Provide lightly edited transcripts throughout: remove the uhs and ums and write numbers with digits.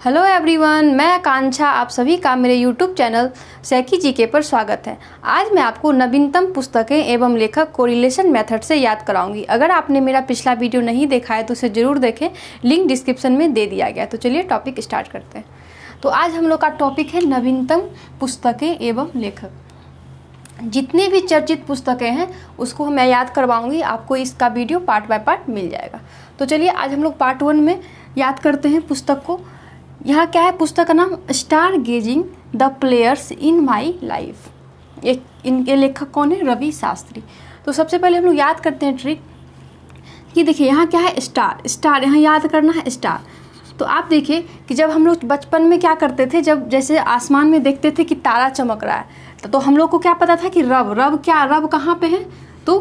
Hello everyone, मैं आकांक्षा, आप सभी का मेरे यूट्यूब चैनल सैकी जीके पर स्वागत है। आज मैं आपको नवीनतम पुस्तकें एवं लेखक कोरिलेशन मेथड से याद कराऊंगी। अगर आपने मेरा पिछला वीडियो नहीं देखा है तो उसे ज़रूर देखें, लिंक डिस्क्रिप्शन में दे दिया गया है। तो चलिए टॉपिक स्टार्ट करते हैं। तो आज हम लोग का टॉपिक है नवीनतम पुस्तकें एवं लेखक। जितने भी चर्चित पुस्तकें हैं उसको मैं याद करवाऊँगी, आपको इसका वीडियो पार्ट बाय पार्ट मिल जाएगा। तो चलिए आज हम लोग पार्ट 1 में याद करते हैं पुस्तक को। यहाँ क्या है, पुस्तक का नाम stargazing the players in my life. इनके लेखक कौन है? रवि शास्त्री। तो सबसे पहले हम लोग याद करते हैं ट्रिक कि देखिए यहाँ क्या है, स्टार यहाँ याद करना है स्टार। तो आप देखिए कि जब हम लोग बचपन में क्या करते थे, जब जैसे आसमान में देखते थे कि तारा चमक रहा है तो हम लोग को क्या पता था कि रब कहाँ पे है? तो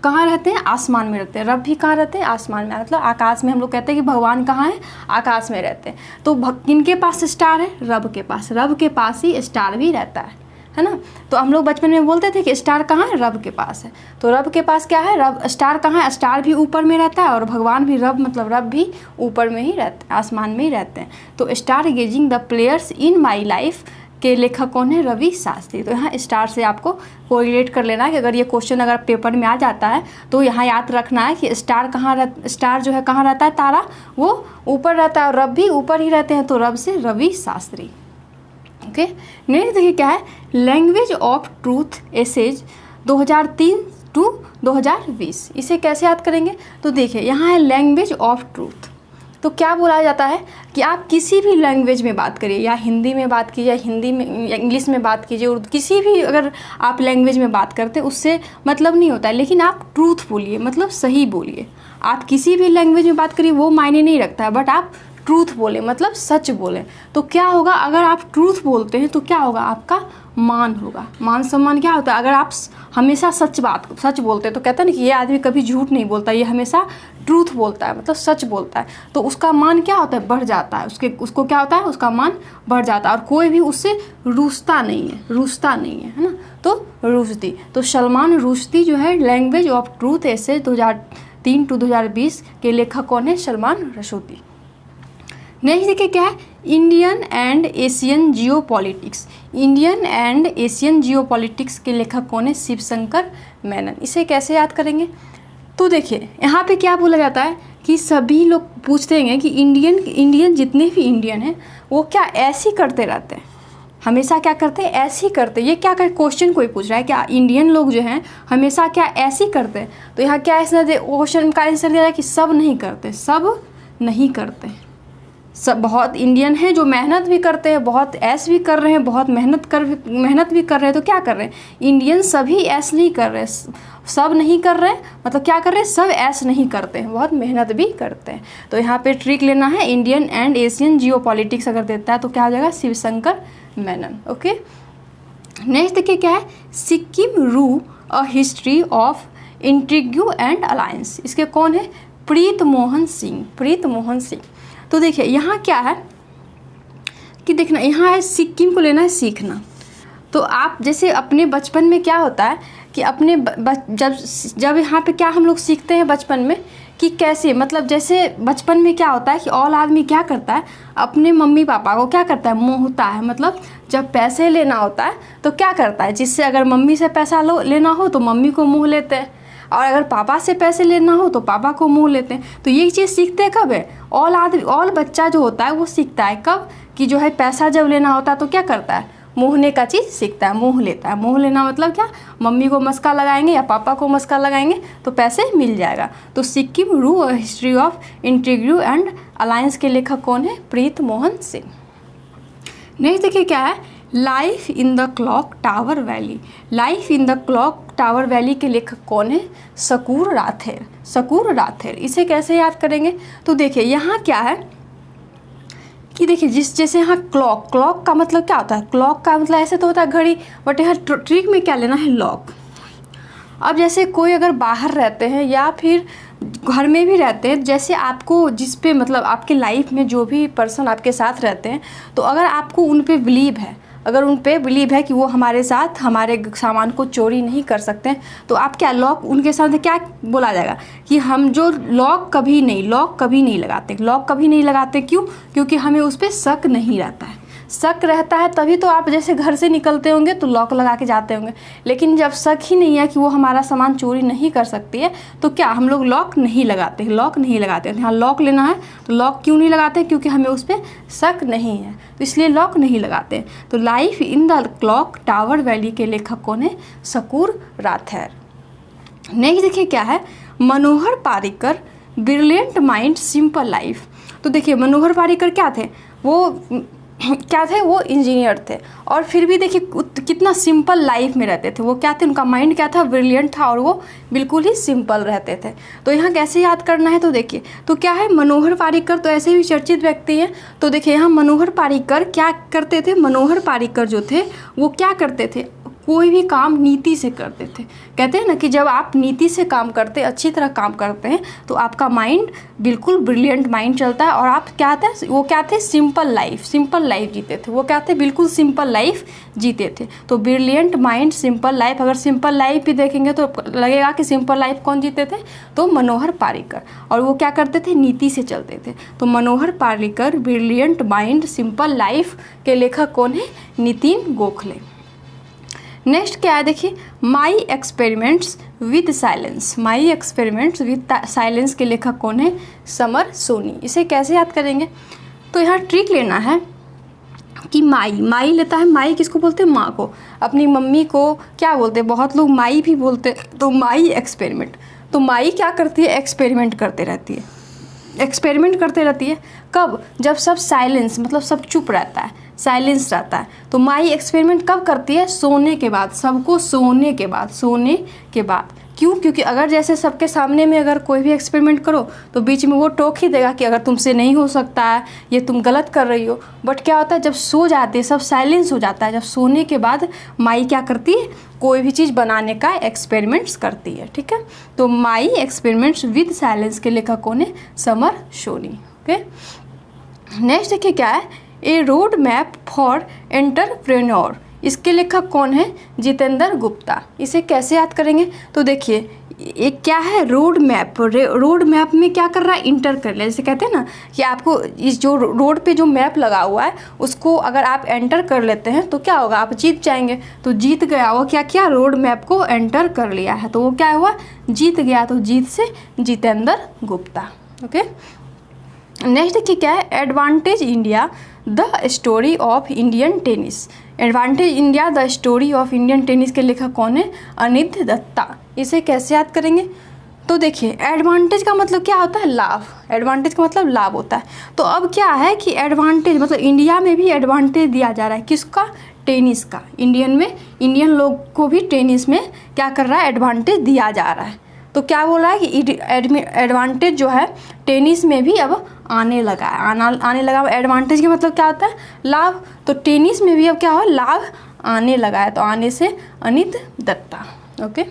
कहाँ रहते हैं? आसमान में रहते हैं। रब भी कहाँ रहते हैं? आसमान में, मतलब आकाश में। हम लोग कहते हैं कि भगवान कहाँ है? आकाश में रहते हैं। तो किनके पास स्टार है? रब के पास ही स्टार भी रहता है ना। तो हम लोग बचपन में बोलते थे कि स्टार कहाँ है? रब के पास है। तो रब के पास क्या है? स्टार कहाँ है? स्टार भी ऊपर में रहता है और भगवान भी रब भी ऊपर में ही रहते हैं, आसमान में ही रहते हैं। तो stargazing the players in my life के लेखक कौन है? रवि शास्त्री। तो यहाँ स्टार से आपको कोरिलेट कर लेना है कि अगर ये क्वेश्चन अगर पेपर में आ जाता है तो यहाँ याद रखना है कि स्टार जो है कहाँ रहता है? तारा वो ऊपर रहता है और रब भी ऊपर ही रहते हैं। तो रब से रवि शास्त्री। ओके, नेक्स्ट देखिए क्या है, language of truth essays 2003 to 2020। इसे कैसे याद करेंगे? तो देखिए यहाँ है लैंग्वेज ऑफ ट्रूथ। तो क्या बोला जाता है कि आप किसी भी लैंग्वेज में बात करिए, या हिंदी में बात कीजिए, हिंदी में या इंग्लिश में बात कीजिए, उर्दू, किसी भी अगर आप लैंग्वेज में बात करते हैं उससे मतलब नहीं होता है, लेकिन आप ट्रूथ बोलिए, मतलब सही बोलिए। आप किसी भी लैंग्वेज में बात करिए वो मायने नहीं रखता है, बट आप ट्रूथ बोले मतलब सच बोले। तो क्या होगा, अगर आप ट्रूथ बोलते हैं तो क्या होगा? आपका मान होगा। मान सम्मान क्या होता है? अगर आप हमेशा सच बोलते हैं तो कहते हैं ना कि ये आदमी कभी झूठ नहीं बोलता, ये हमेशा ट्रूथ बोलता है, मतलब सच बोलता है। तो उसका मान क्या होता है? बढ़ जाता है। उसको क्या होता है? उसका मान बढ़ जाता है और कोई भी उससे रूसता नहीं है ना। तो रुश्दी, तो सलमान रुश्दी जो है लैंग्वेज ऑफ ट्रूथ ऐसे 2003 टू 2020 के लेखक कौन है? सलमान रुश्दी। नेक्स्ट देखिए क्या है, इंडियन एंड एशियन जियोपॉलिटिक्स के लेखक कौन है? शिवशंकर मेनन। इसे कैसे याद करेंगे? तो देखिए यहाँ पे क्या बोला जाता है कि सभी लोग पूछते हैं कि इंडियन जितने भी इंडियन हैं वो क्या ऐसे ही करते रहते हैं? हमेशा क्या करते हैं? ऐसे ही करते हैं। ये क्या क्वेश्चन कोई पूछ रहा है, क्या इंडियन लोग जो हैं हमेशा क्या ऐसे ही करते हैं? तो यहाँ क्या क्वेश्चन का आंसर दिया जाए कि सब नहीं करते। सब बहुत इंडियन हैं जो मेहनत भी करते हैं, बहुत ऐश भी कर रहे हैं, बहुत मेहनत भी कर रहे हैं। तो क्या कर रहे हैं? इंडियन सभी ऐश नहीं कर रहे, सब नहीं कर रहे हैं, मतलब क्या कर रहे हैं? सब ऐश नहीं करते हैं, बहुत मेहनत भी करते हैं। तो यहाँ पे ट्रिक लेना है, इंडियन एंड एशियन जियोपॉलिटिक्स अगर देता है तो क्या हो जाएगा? शिवशंकर मेनन। ओके, नेक्स्ट देखिए क्या है, सिक्किम रू a history of intrigue and alliance. इसके कौन है? प्रीत मोहन सिंह। तो देखिए यहाँ क्या है कि देखना, यहाँ है सिक्किम को लेना है सीखना। तो आप जैसे अपने बचपन में क्या होता है कि अपने जब यहाँ पे क्या हम लोग सीखते हैं बचपन में कि कैसे, मतलब जैसे बचपन में क्या होता है कि ऑल आदमी क्या करता है, अपने मम्मी पापा को क्या करता है? मोहता है। मतलब जब पैसे लेना होता है तो क्या करता है, जिससे अगर मम्मी से पैसा लेना हो तो मम्मी को मोह लेते हैं, और अगर पापा से पैसे लेना हो तो पापा को मोह लेते हैं। तो ये चीज़ सीखते हैं कब है? ऑल बच्चा जो होता है वो सीखता है कब? कि जो है पैसा जब लेना होता है तो क्या करता है? मोहने का चीज़ सीखता है, मोह लेता है। मोह लेना मतलब क्या? मम्मी को मस्का लगाएंगे या पापा को मस्का लगाएंगे तो पैसे मिल जाएगा। तो सिक्किम रू a history of intrigue and alliance के लेखक कौन है? प्रीत मोहन सिंह। नेक्स्ट देखिए क्या है, life in the clock tower valley के लेखक कौन है? शकूर राथेर। इसे कैसे याद करेंगे? तो देखिए यहाँ क्या है कि देखिए जैसे यहाँ क्लॉक का मतलब क्या होता है? क्लॉक का मतलब ऐसे तो होता है घड़ी, बट यहाँ ट्रिक में क्या लेना है? लॉक। अब जैसे कोई अगर बाहर रहते हैं या फिर घर में भी रहते हैं, जैसे आपको जिस पे मतलब आपके लाइफ में जो भी पर्सन आपके साथ रहते हैं, तो अगर आपको उन पे बिलीव है, अगर उन पे बिलीव है कि वो हमारे साथ हमारे सामान को चोरी नहीं कर सकते हैं, तो आप क्या लॉक उनके साथ क्या बोला जाएगा कि हम जो लॉक कभी नहीं लगाते। लॉक कभी नहीं लगाते, क्यों? क्योंकि हमें उस पर शक नहीं रहता है। शक रहता है तभी तो आप जैसे घर से निकलते होंगे तो लॉक लगा के जाते होंगे, लेकिन जब शक ही नहीं है कि वो हमारा सामान चोरी नहीं कर सकती है तो क्या हम लोग लॉक नहीं लगाते। यहाँ लॉक लेना है तो लॉक क्यों नहीं लगाते? क्योंकि हमें उस पर शक नहीं है, तो इसलिए लॉक नहीं लगाते। तो life in the clock tower valley के लेखक कौन है? शकूर राथेर। नेक्स्ट देखिए क्या है, Manohar Parrikar brilliant mind simple life. तो देखिए मनोहर पारिकर क्या थे? वो इंजीनियर थे, और फिर भी देखिए कितना सिंपल लाइफ में रहते थे। वो क्या थे? उनका माइंड क्या था? ब्रिलियंट था, और वो बिल्कुल ही सिंपल रहते थे। तो यहाँ कैसे याद करना है? तो देखिए तो क्या है, मनोहर पारिकर तो ऐसे भी चर्चित व्यक्ति हैं। तो देखिए यहाँ मनोहर पारिकर क्या करते थे? मनोहर पारिकर जो थे वो क्या करते थे? कोई भी काम नीति से करते थे। कहते हैं ना कि जब आप नीति से काम करते, अच्छी तरह काम करते हैं, तो आपका माइंड बिल्कुल ब्रिलियंट माइंड चलता है, और आप क्या थे? वो क्या थे? सिंपल लाइफ जीते थे। वो क्या थे? बिल्कुल सिंपल लाइफ जीते थे। तो ब्रिलियंट माइंड सिंपल लाइफ, अगर सिंपल लाइफ भी देखेंगे तो लगेगा कि सिंपल लाइफ कौन जीते थे? तो मनोहर पारिकर। और वो क्या करते थे? नीति से चलते थे। तो Manohar Parrikar brilliant mind simple life के लेखक कौन है? नितिन गोखले। नेक्स्ट क्या है देखिए, my experiments with silence. My experiments with silence के लेखक कौन है? समर सोनी। इसे कैसे याद करेंगे? तो यहाँ ट्रिक लेना है कि माई लेता है। माई किसको बोलते हैं? माँ को। अपनी मम्मी को क्या बोलते हैं? बहुत लोग माई भी बोलते हैं। तो माई एक्सपेरिमेंट, तो माई क्या करती है? एक्सपेरिमेंट करते रहती है। कब? जब सब साइलेंस मतलब सब चुप रहता है, साइलेंस रहता है। तो माई एक्सपेरिमेंट कब करती है? सोने के बाद, सबको सोने के बाद। क्यों? क्योंकि अगर जैसे सबके सामने में अगर कोई भी एक्सपेरिमेंट करो तो बीच में वो टोक ही देगा कि अगर तुमसे नहीं हो सकता है, ये तुम गलत कर रही हो। बट क्या होता है, जब सो जाते हैं सब, साइलेंस हो जाता है, जब सोने के बाद माई क्या करती है? कोई भी चीज़ बनाने का एक्सपेरिमेंट्स करती है। ठीक है, तो माई एक्सपेरिमेंट्स विद साइलेंस के लेखक कौन है? समर सोनी। ओके, नेक्स्ट देखिए क्या है, ए रोड मैप फॉर एंटरप्रेन्योर। इसके लेखक कौन है? जितेंद्र गुप्ता। इसे कैसे याद करेंगे? तो देखिए एक क्या है, रोड मैप। रोड मैप में क्या कर रहा है? इंटर कर लिया। जैसे कहते हैं ना कि आपको इस जो रोड पे जो मैप लगा हुआ है उसको अगर आप एंटर कर लेते हैं तो क्या होगा? आप जीत जाएंगे। तो जीत गया, वो क्या किया? रोड मैप को एंटर कर लिया है, तो वो क्या हुआ? जीत गया। तो जीत से जितेंद्र गुप्ता। ओके, नेक्स्ट देखिए क्या है, advantage India the story of Indian tennis. Advantage India the story of Indian tennis के लेखक कौन है? अनित दत्ता। इसे कैसे याद करेंगे? तो देखिए एडवांटेज का मतलब क्या होता है? लाभ। एडवांटेज का मतलब लाभ होता है। तो अब क्या है कि एडवांटेज मतलब इंडिया में भी एडवांटेज दिया जा रहा है। किसका? टेनिस का। इंडियन लोग को भी टेनिस में क्या कर रहा है? एडवांटेज दिया जा रहा है। तो क्या बोल रहा है कि एडवांटेज जो है टेनिस में भी अब आने लगा है। आने लगा। एडवांटेज का मतलब क्या होता है? लाभ। तो टेनिस में भी अब क्या हो? लाभ आने लगा है। तो आने से अनित दत्ता। ओके,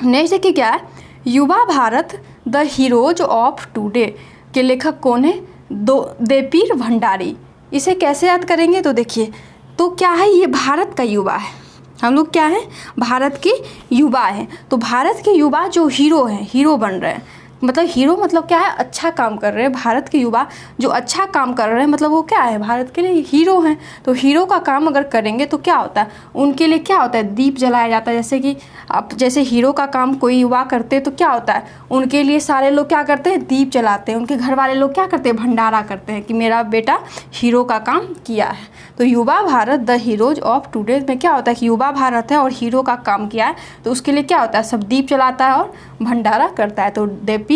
नेक्स्ट देखिए क्या है, युवा Bharat the heroes of today के लेखक कौन है? देपीर भंडारी। इसे कैसे याद करेंगे? तो देखिए तो क्या है, ये भारत का युवा है। हम लोग क्या है? भारत के युवा हैं। तो भारत के युवा जो हीरो हैं, हीरो बन रहे हैं, मतलब हीरो मतलब क्या है? अच्छा काम कर रहे हैं। भारत के युवा जो अच्छा काम कर रहे हैं मतलब वो क्या है? भारत के लिए हीरो हैं। तो हीरो का काम अगर करेंगे तो क्या होता है? उनके लिए क्या होता है? दीप जलाया जाता है। जैसे कि अब जैसे हीरो का काम कोई युवा करते हैं तो क्या होता है? उनके लिए सारे लोग क्या करते हैं? दीप जलाते हैं। उनके घर वाले लोग क्या करते हैं? भंडारा करते हैं कि मेरा बेटा हीरो का काम किया है। तो युवा Bharat the heroes of today में क्या होता है कि युवा भारत है और हीरो का काम किया है, तो उसके लिए क्या होता है? सब दीप जलाता है और भंडारा करता है। तो देपीर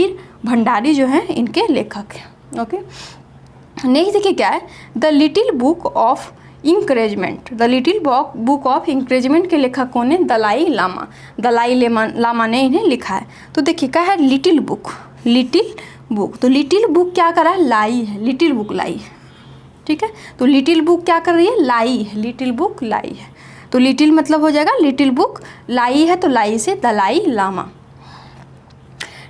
भंडारी जो हैं इनके लेखक हैं। ओके, नेक्स्ट देखिए क्या है, the little book of encouragement. The little book of encouragement के लेखक कौन है? दलाई लामा। लामा ने इन्हें लिखा है। तो देखिए क्या है? Little book. तो लिटिल बुक क्या कर रहा है? लाई है। लिटिल बुक लाई है। ठीक है, तो लिटिल बुक क्या कर रही है? लाई है। लिटिल बुक लाई है। तो लिटिल मतलब हो जाएगा लिटिल बुक, लाई है तो लाई से दलाई लामा।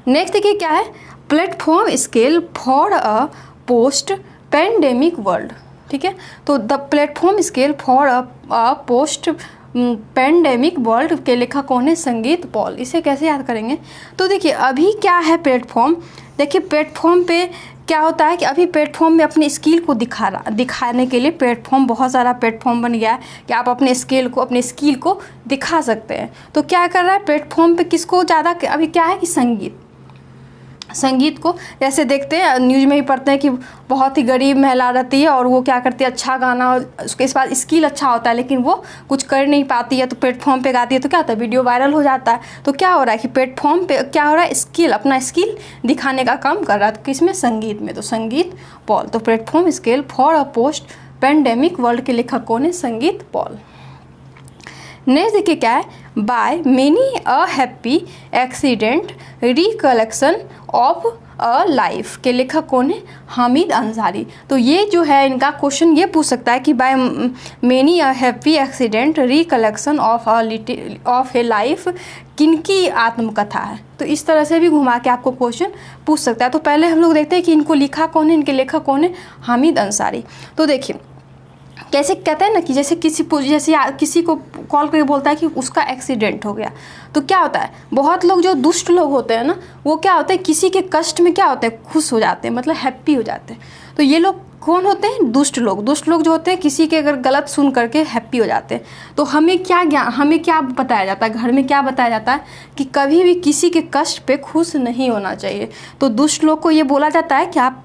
नेक्स्ट देखिए क्या है, platform scale for a post pandemic world. ठीक है। तो the platform scale for a post pandemic world के लेखक कौन है? संगीत पॉल। इसे कैसे याद करेंगे? तो देखिए अभी क्या है प्लेटफॉर्म, देखिए प्लेटफॉर्म पे क्या होता है कि अभी प्लेटफॉर्म में अपनी स्किल को दिखाने के लिए प्लेटफॉर्म, बहुत सारा प्लेटफॉर्म बन गया है कि आप अपने स्किल को दिखा सकते हैं। तो क्या कर रहा है प्लेटफॉर्म पे, किसको ज़्यादा, अभी क्या है कि संगीत को, जैसे देखते हैं न्यूज़ में ही पढ़ते हैं कि बहुत ही गरीब महिला रहती है और वो क्या करती है, अच्छा गाना, उसके बाद स्किल अच्छा होता है लेकिन वो कुछ कर नहीं पाती है, तो प्लेटफॉर्म पे गाती है तो क्या होता है, वीडियो वायरल हो जाता है। तो क्या हो रहा है कि प्लेटफॉर्म पे क्या हो रहा है, अपना स्किल दिखाने का काम कर रहा है। तो किसमें? संगीत में। तो संगीत पॉल। तो platform scale for a post pandemic world के लेखक कौन है? संगीत पॉल। नेक्स्ट देखिए क्या है, by many a happy accident recollection of a life के लेखक कौन है? हामिद अंसारी। तो ये जो है इनका क्वेश्चन ये पूछ सकता है कि by many a happy accident recollection of A life किनकी आत्मकथा है? तो इस तरह से भी घुमा के आपको क्वेश्चन पूछ सकता है। तो पहले हम लोग देखते हैं कि इनको लिखा कौन है, इनके लेखक कौन है? हामिद अंसारी। तो देखिए कैसे कहते हैं ना कि जैसे किसी को कॉल करके बोलता है कि उसका एक्सीडेंट हो गया, तो क्या होता है, बहुत लोग जो दुष्ट लोग होते हैं ना, वो क्या होते हैं, किसी के कष्ट में क्या होते हैं, खुश हो जाते हैं, मतलब हैप्पी हो जाते हैं। तो ये लोग कौन होते हैं? दुष्ट लोग जो होते हैं किसी के अगर गलत सुन करके हैप्पी हो जाते हैं। तो हमें क्या बताया जाता है, घर में क्या बताया जाता है कि कभी भी किसी के कष्ट पे खुश नहीं होना चाहिए। तो दुष्ट लोग को ये बोला जाता है कि आप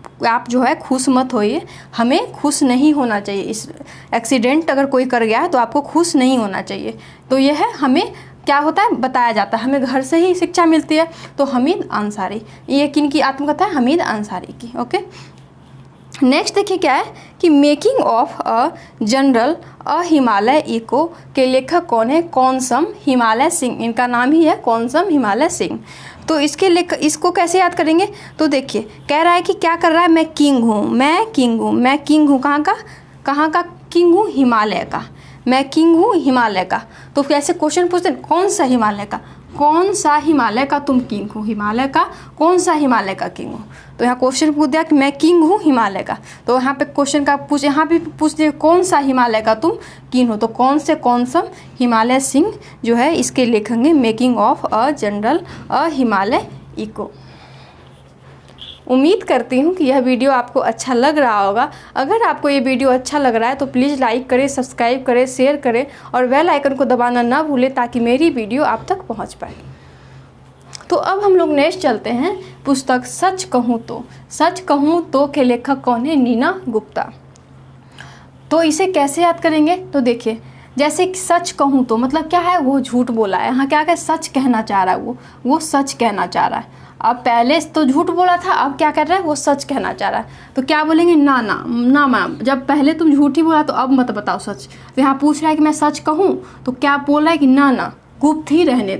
जो है खुश मत होइए, हमें खुश नहीं होना चाहिए। इस एक्सीडेंट अगर कोई कर गया है तो आपको खुश नहीं होना चाहिए। तो ये है, हमें क्या होता है, बताया जाता है, हमें घर से ही शिक्षा मिलती है। तो हामिद अंसारी, ये किनकी आत्मकथा है? हामिद अंसारी की। ओके, नेक्स्ट देखिए क्या है कि making of a general a Himalaya echo के लेखक कौन है? कौनसम हिमालय सिंह। इनका नाम ही है कौनसम हिमालय सिंह। तो इसको कैसे याद करेंगे? तो देखिए कह रहा है कि क्या कर रहा है, मैं किंग हूँ। कहाँ का किंग हूँ? हिमालय का। मैं किंग हूँ हिमालय का। तो कैसे क्वेश्चन पूछते हैं, कौन सा हिमालय का तुम किंग हो? हिमालय का कौन सा हिमालय का किंग हो? तो यहाँ क्वेश्चन पूछ दिया कि मैं किंग हूँ हिमालय का। तो यहाँ पे क्वेश्चन का यहाँ भी पूछ दिया कौन सा हिमालय का तुम किंग हो? तो कौनसम हिमालय सिंह जो है इसके लिखेंगे making of a general a Himalaya echo. उम्मीद करती हूँ कि यह वीडियो आपको अच्छा लग रहा होगा। अगर आपको ये वीडियो अच्छा लग रहा है तो प्लीज़ लाइक करें, सब्सक्राइब करें, शेयर करें और बेल आइकन को दबाना ना भूलें ताकि मेरी वीडियो आप तक पहुँच पाए। तो अब हम लोग नेक्स्ट चलते हैं पुस्तक सच कहूँ तो के लेखक कौन है? नीना गुप्ता। तो इसे कैसे याद करेंगे? तो देखिए जैसे सच कहूँ तो मतलब क्या है, वो झूठ बोला है। यहाँ क्या सच कहना चाह रहा है, वो सच कहना चाह रहा है। अब पहले तो झूठ बोला था, अब क्या कर रहा है, वो सच कहना चाह रहा है। तो क्या बोलेंगे? ना मैम, जब पहले तुम झूठ ही बोला तो अब मत बताओ सच। तो यहाँ पूछ रहा है कि मैं सच कहूँ, तो क्या बोल रहा है कि ना गुप्त ही रहने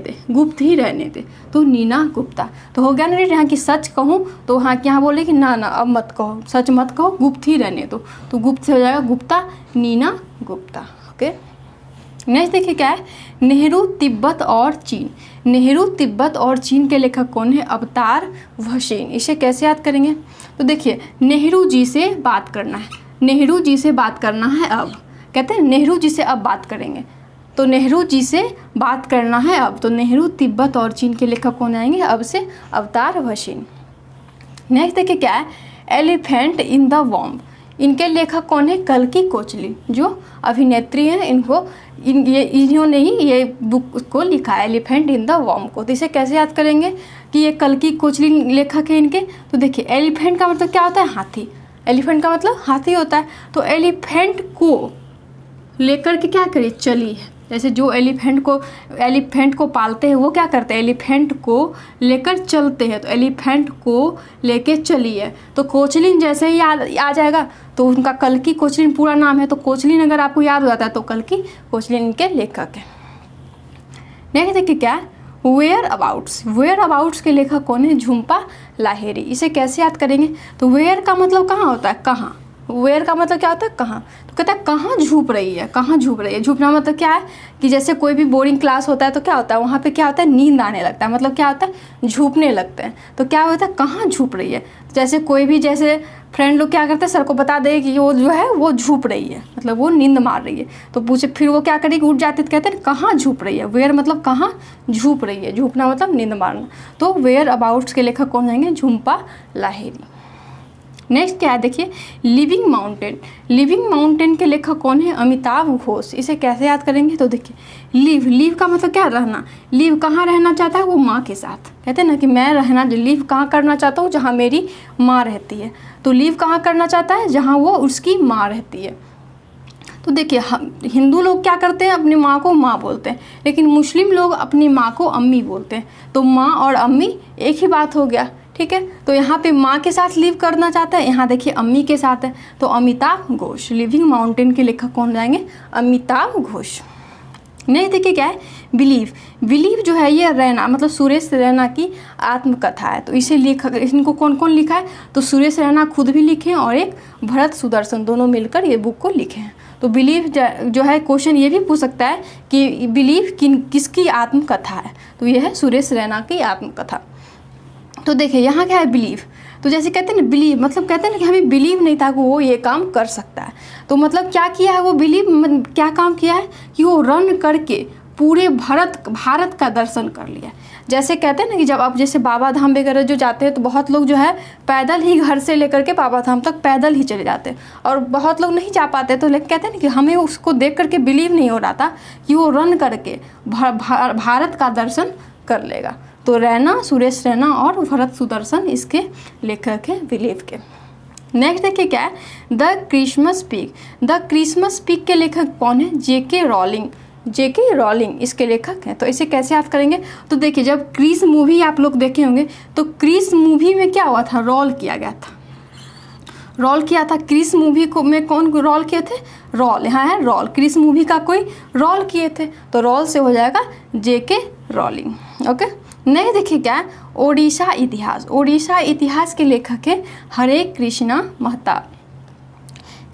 दे। तो नीना गुप्ता। तो हो गया ना यहाँ की सच कहूँ, तो यहाँ बोले कि ना अब मत कहो, सच मत कहो, गुप्त ही रहने दो। तो गुप्त से हो जाएगा गुप्ता, नीना गुप्ता। ओके, नेक्स्ट देखिए क्या है, नेहरू तिब्बत और चीन के लेखक कौन है? अवतार भसीन। इसे कैसे याद करेंगे? तो देखिए नेहरू जी से बात करना है। अब कहते हैं नेहरू जी से अब बात करेंगे, तो नेहरू जी से बात करना है अब। तो नेहरू तिब्बत और चीन के लेखक कौन आएंगे अब से? अवतार भसीन। नेक्स्ट देखिए क्या है, एलिफेंट इन द वॉम्ब। इनके लेखक कौन है? कल्कि कोचलिन, जो अभिनेत्री हैं। इन्होंने ही ये बुक को लिखा है, एलिफेंट इन द वॉर्म को। तो इसे कैसे याद करेंगे कि ये कल्कि कोचलिन लेखक है इनके? तो देखिए एलिफेंट का मतलब क्या होता है? हाथी। एलिफेंट का मतलब हाथी होता है। तो एलिफेंट को लेकर के क्या करिए? चलिए। जैसे जो एलिफेंट को पालते हैं वो क्या करते हैं? एलिफेंट को लेकर चलते हैं। तो एलिफेंट को लेके चलिए। तो कोचलिन जैसे ही याद आ जाएगा, तो उनका कल्कि कोचलिन पूरा नाम है। तो कोचलिन अगर आपको याद हो जाता है तो कल्कि कोचलिन के लेखक है। नेक्स्ट देखिए क्या है, वेयर अबाउट्स के लेखक कौन है? झुम्पा लाहिरी। इसे कैसे याद करेंगे? तो वेयर का मतलब कहाँ होता है? कहाँ। वेयर का मतलब क्या होता है? कहाँ। तो कहता है कहाँ झुक रही है। झुकना मतलब क्या है कि जैसे कोई भी बोर्डिंग क्लास होता है तो क्या होता है, वहाँ पे क्या होता है? नींद आने लगता है, मतलब क्या होता है? झूपने लगते हैं। तो क्या होता है? कहाँ झुक रही है। जैसे कोई भी जैसे फ्रेंड लोग क्या करते हैं, सर को बता देगी कि वो जो है वो झूप रही है, मतलब वो नींद मार रही है। तो पूछे फिर वो क्या करेगी, उठ जाती है तो कहते हैं कहाँ झूप रही है। वेयर मतलब कहाँ झूप रही है, झूपना मतलब नींद मारना। तो वेयर अबाउट्स के लेखक कौन जाएंगे, झुम्पा लाहिरी। नेक्स्ट क्या है देखिए, लिविंग माउंटेन। लिविंग माउंटेन के लेखक कौन है, अमिताभ घोष। इसे कैसे याद करेंगे, तो देखिए लिव, लिव का मतलब क्या, रहना। लिव कहाँ रहना चाहता है, वो माँ के साथ। कहते हैं ना कि मैं रहना, लिव कहाँ करना चाहता हूँ, जहाँ मेरी माँ रहती है। तो लिव कहाँ करना चाहता है, जहाँ वो उसकी माँ रहती है। तो देखिए हिंदू लोग क्या करते हैं, अपनी माँ को माँ बोलते हैं, लेकिन मुस्लिम लोग अपनी माँ को अम्मी बोलते हैं। तो माँ और अम्मी एक ही बात हो गया, ठीक है। तो यहाँ पे माँ के साथ लिव करना चाहता है, यहाँ देखिए अम्मी के साथ है। तो अमिताभ घोष, लिविंग माउंटेन के लेखक कौन जाएंगे, अमिताभ घोष। नेक्स्ट देखिए क्या है, बिलीव। बिलीव जो है ये रैना, मतलब सुरेश रैना की आत्मकथा है। तो इसे लेखक, इनको कौन कौन लिखा है, तो सुरेश रैना खुद भी लिखे हैं और एक भरत सुदर्शन, दोनों मिलकर ये बुक को लिखे हैं। तो बिलीव जो है क्वेश्चन ये भी पूछ सकता है कि बिलीव किसकी आत्मकथा है, तो ये है सुरेश रैना की आत्मकथा। तो देखिए यहाँ क्या है, बिलीव। तो जैसे कहते हैं ना बिलीव, मतलब कहते हैं ना कि हमें बिलीव नहीं था कि वो ये काम कर सकता है। तो मतलब क्या किया है वो बिलीव, क्या काम किया है कि वो रन करके पूरे भारत का दर्शन कर लिया। जैसे कहते हैं ना कि जब आप जैसे बाबा धाम वगैरह जो जाते हैं तो बहुत लोग जो है पैदल ही घर से लेकर के बाबा धाम तक पैदल ही चले जाते हैं, और बहुत लोग नहीं जा पाते। तो लेकिन कहते हैं ना कि हमें उसको देख करके बिलीव नहीं हो रहा था कि वो रन करके भारत का दर्शन कर लेगा। तो रैना, सुरेश रैना और भरत सुदर्शन इसके लेखक हैं बिलीव के। नेक्स्ट देखिए क्या है, the Christmas pig. The Christmas pig के लेखक कौन है, जेके रॉलिंग। जेके रॉलिंग इसके लेखक हैं। तो इसे कैसे याद करेंगे, तो देखिए जब क्रिस मूवी आप लोग देखे होंगे तो क्रिस मूवी में क्या हुआ था, रोल किया गया था, रोल किया था। क्रिस मूवी को में कौन रोल किए थे, रोल, यहाँ है रोल, क्रिस मूवी का कोई रोल किए थे। तो रोल से हो जाएगा जेके रॉलिंग। ओके, नहीं देखिए क्या है, ओडिशा इतिहास। ओडिशा इतिहास के लेखक है हरे कृष्णा महताब।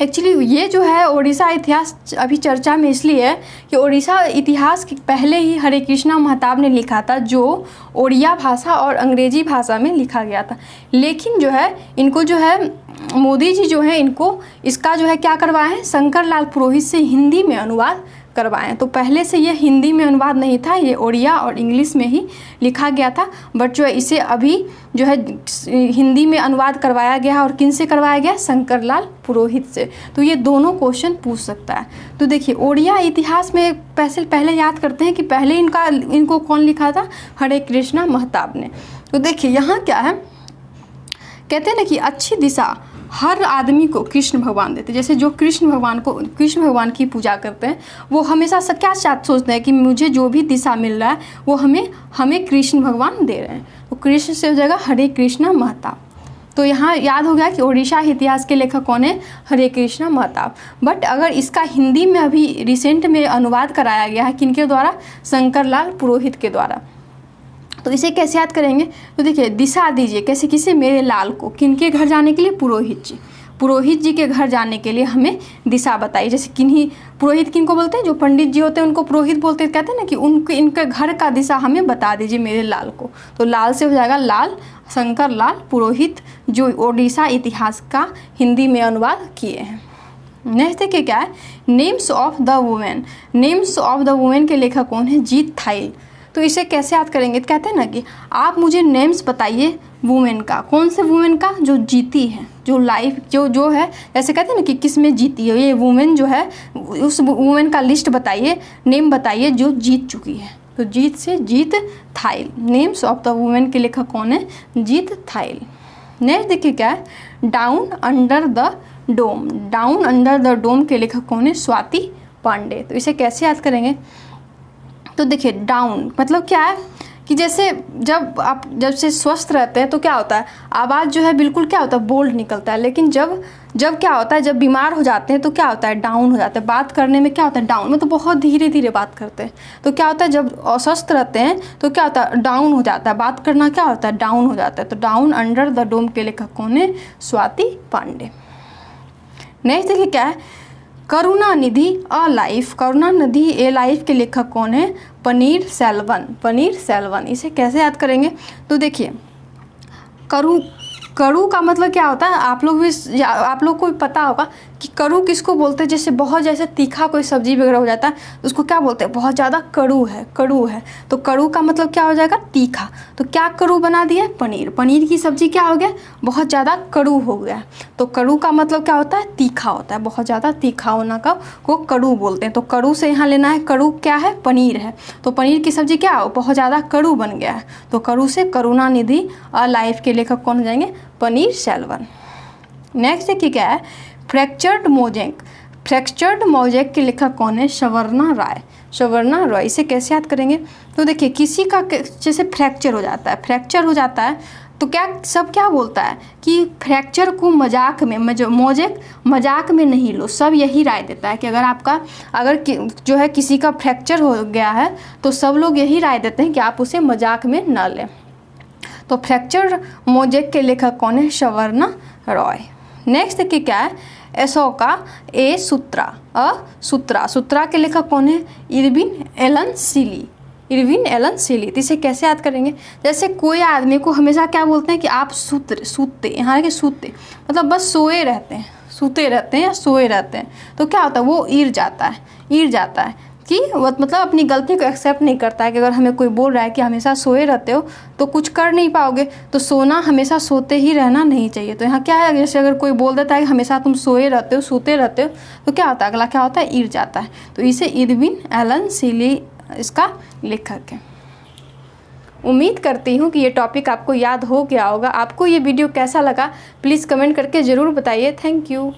एक्चुअली ये जो है ओडिशा इतिहास अभी चर्चा में इसलिए है कि ओडिशा इतिहास के पहले ही हरे कृष्णा महताब ने लिखा था, जो ओडिया भाषा और अंग्रेजी भाषा में लिखा गया था। लेकिन जो है इनको जो है मोदी जी जो है इनको इसका जो है क्या करवाए हैं, शंकर लाल पुरोहित से हिंदी में अनुवाद करवाएं। तो पहले से ये हिंदी में अनुवाद नहीं था, ये ओडिया और इंग्लिश में ही लिखा गया था। बट जो है इसे अभी जो है हिंदी में अनुवाद करवाया गया, और किन से करवाया गया, शंकर लाल पुरोहित से। तो ये दोनों क्वेश्चन पूछ सकता है। तो देखिए ओडिया इतिहास में पहले याद करते हैं कि पहले इनको कौन लिखा था, हरे कृष्णा महताब ने। तो देखिए यहाँ क्या है, कहते हैं ना कि अच्छी दिशा हर आदमी को कृष्ण भगवान देते। जैसे जो कृष्ण भगवान की पूजा करते हैं वो हमेशा क्या सोचते हैं कि मुझे जो भी दिशा मिल रहा है वो हमें कृष्ण भगवान दे रहे हैं। तो कृष्ण से हो जाएगा हरे कृष्णा महताब। तो यहाँ याद हो गया कि ओडिशा इतिहास के लेखक कौन है, हरे कृष्णा महताब। बट अगर इसका हिंदी में अभी रिसेंट में अनुवाद कराया गया है, किनके द्वारा, शंकर लाल पुरोहित के द्वारा। तो इसे कैसे याद करेंगे, तो देखिए दिशा दीजिए, कैसे, किसे, मेरे लाल को, किनके घर जाने के लिए, पुरोहित जी के घर जाने के लिए हमें दिशा बताइए। जैसे पुरोहित किनको बोलते हैं, जो पंडित जी होते हैं उनको पुरोहित बोलते हैं। कहते हैं ना कि इनके घर का दिशा हमें बता दीजिए, मेरे लाल को। तो लाल से हो जाएगा लाल, शंकर लाल पुरोहित, जो ओडिशा इतिहास का हिंदी में अनुवाद किए हैं। नेक्स्ट देखिए क्या है, names of the women. Names of the women के लेखक कौन है, जीत थाइल। तो इसे कैसे याद करेंगे, तो कहते हैं ना कि आप मुझे नेम्स बताइए वुमेन का, कौन से वुमेन का, जो जीती है, जो लाइफ जो है, जैसे कहते हैं ना कि किस में जीती है, ये वुमेन जो है उस वुमेन का लिस्ट बताइए, नेम बताइए जो जीत चुकी है। तो जीत से जीत थाइल। नेम्स ऑफ द वुमेन के लेखक कौन है, जीत थाइल। नेक्स्ट देखिए क्या है, down under the dome. Down under the dome के लेखक कौन है, स्वाति पांडे। तो इसे कैसे याद करेंगे, तो देखिए डाउन मतलब क्या है कि जैसे जब से स्वस्थ रहते हैं तो क्या होता है, आवाज़ जो है बिल्कुल क्या होता है, बोल्ड निकलता है। लेकिन जब क्या होता है, जब बीमार हो जाते हैं तो क्या होता है, डाउन हो जाता है। बात करने में क्या होता है, डाउन में तो बहुत धीरे धीरे बात करते हैं। तो क्या होता है, जब अस्वस्थ रहते हैं तो क्या होता है, डाउन हो जाता है, बात करना क्या होता है, डाउन हो जाता है। तो डाउन अंडर द डोम के लेखक कौन है, स्वाति पांडे। नेक्स्ट देखिए क्या है, Karunanidhi a life. Karunanidhi A life के लेखक कौन है, पनीर सेल्वन। पनीर सेल्वन। इसे कैसे याद करेंगे, तो देखिए करू का मतलब क्या होता है, आप लोग को भी पता होगा कि करू किसको बोलते हैं। जैसे बहुत जैसे तीखा कोई सब्जी वगैरह हो जाता है तो उसको क्या बोलते हैं, बहुत ज़्यादा कड़ू है। तो करू का मतलब क्या हो जाएगा, तीखा। तो क्या करू बना दिया, पनीर की सब्जी क्या हो गया, बहुत ज़्यादा कड़ू हो गया। तो कड़ू का मतलब क्या होता है, तीखा होता है, बहुत ज़्यादा तीखा होना का को कड़ू बोलते हैं। तो कड़ू से यहाँ लेना है, कड़ू क्या है, पनीर है। तो पनीर की सब्जी क्या हो, बहुत ज़्यादा कड़ू बन गया है। तो कड़ू से करुणानिधि लाइफ के लेखक कौन हो जाएंगे, पनीर सेल्वन। नेक्स्ट देखिए क्या है, फ्रैक्चर्ड मोज़ेक के लेखक कौन है, सवर्णा रॉय। इसे कैसे याद करेंगे, तो देखिए किसी का जैसे फ्रैक्चर हो जाता है तो क्या बोलता है कि फ्रैक्चर को मजाक में, मोज़ेक मजाक में नहीं लो। सब यही राय देता है कि अगर जो है किसी का फ्रैक्चर हो गया है तो सब लोग यही राय देते हैं कि आप उसे मजाक में न लें। तो फ्रैक्चर मोज़ेक के लेखक कौन है, सवर्णा रॉय। नेक्स्ट देखिए क्या है, अशोका सूत्रा के लेखक कौन है, इरविन एलन सीली। तो इसे कैसे याद करेंगे, जैसे कोई आदमी को हमेशा क्या बोलते हैं कि आप सूते, यहाँ के सूते मतलब बस सोते रहते हैं। तो क्या होता है, वो ईर जाता है कि वो मतलब अपनी गलती को एक्सेप्ट नहीं करता है कि अगर हमें कोई बोल रहा है कि हमेशा सोए रहते हो तो कुछ कर नहीं पाओगे। तो सोना हमेशा सोते ही रहना नहीं चाहिए। तो यहाँ क्या है, जैसे अगर कोई बोल देता है कि हमेशा तुम सोते रहते हो तो क्या होता है, अगला क्या होता है, ईर जाता है। तो इसे इरविन एलन सीली इसका लेखक है। उम्मीद करती हूँ कि ये टॉपिक आपको याद हो गया होगा। आपको ये वीडियो कैसा लगा प्लीज़ कमेंट करके ज़रूर बताइए। Thank you.